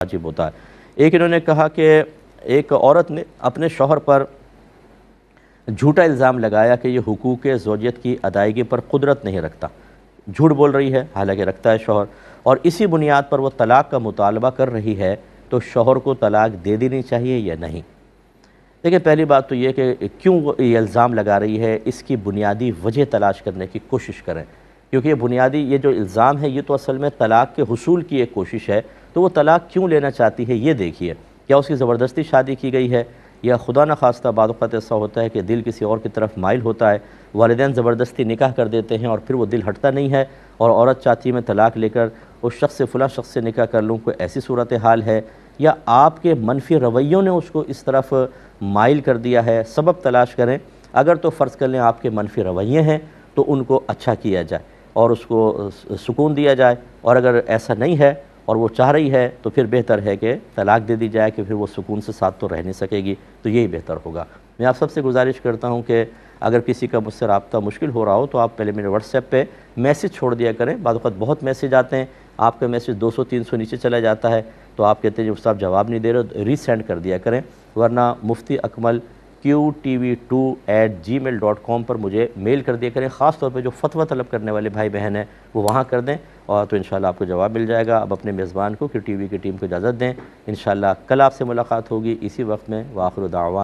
واجب ہوتا ہے۔ ایک انہوں نے کہا کہ ایک عورت نے اپنے شوہر پر جھوٹا الزام لگایا کہ یہ حقوق زوجیت کی ادائیگی پر قدرت نہیں رکھتا، جھوٹ بول رہی ہے حالانکہ رکھتا ہے شوہر، اور اسی بنیاد پر وہ طلاق کا مطالبہ کر رہی ہے، تو شوہر کو طلاق دے دینی چاہیے یا نہیں؟ دیکھیں، پہلی بات تو یہ کہ کیوں وہ یہ الزام لگا رہی ہے، اس کی بنیادی وجہ تلاش کرنے کی کوشش کریں، کیونکہ یہ جو الزام ہے یہ تو اصل میں طلاق کے حصول کی ایک کوشش ہے، تو وہ طلاق کیوں لینا چاہتی ہے یہ دیکھیے۔ کیا اس کی زبردستی شادی کی گئی ہے، یا خدا نخواستہ بعض اوقات ایسا ہوتا ہے کہ دل کسی اور کی طرف مائل ہوتا ہے، والدین زبردستی نکاح کر دیتے ہیں اور پھر وہ دل ہٹتا نہیں ہے، اور عورت چاہتی ہے میں طلاق لے کر اس شخص سے فلاں شخص سے نکاح کر لوں، کوئی ایسی صورتحال ہے، یا آپ کے منفی رویوں نے اس کو اس طرف مائل کر دیا ہے؟ سبب تلاش کریں۔ اگر تو فرض کر لیں آپ کے منفی رویے ہیں تو ان کو اچھا کیا جائے اور اس کو سکون دیا جائے، اور اگر ایسا نہیں ہے اور وہ چاہ رہی ہے تو پھر بہتر ہے کہ طلاق دے دی جائے، کہ پھر وہ سکون سے ساتھ تو رہ نہیں سکے گی، تو یہی بہتر ہوگا۔ میں آپ سب سے گزارش کرتا ہوں کہ اگر کسی کا مجھ سے رابطہ مشکل ہو رہا ہو تو آپ پہلے میرے واٹس ایپ پہ میسج چھوڑ دیا کریں۔ بعض اوقات بہت میسج آتے ہیں، آپ کا میسج 200-300 نیچے چلا جاتا ہے، تو آپ کہتے ہیں جب صاحب جواب نہیں دے رہے، ری سینڈ کر دیا کریں، ورنہ مفتی اکمل qtv2@gmail.com پر مجھے میل کر دیا کریں۔ خاص طور پہ جو فتویٰ طلب کرنے والے بھائی بہن ہیں وہ وہاں کر دیں، اور تو انشاءاللہ آپ کو جواب مل جائے گا۔ اب اپنے میزبان کو QTV کی ٹیم کو اجازت دیں، انشاءاللہ کل آپ سے ملاقات ہوگی اسی وقت میں۔ وآخر دعوانا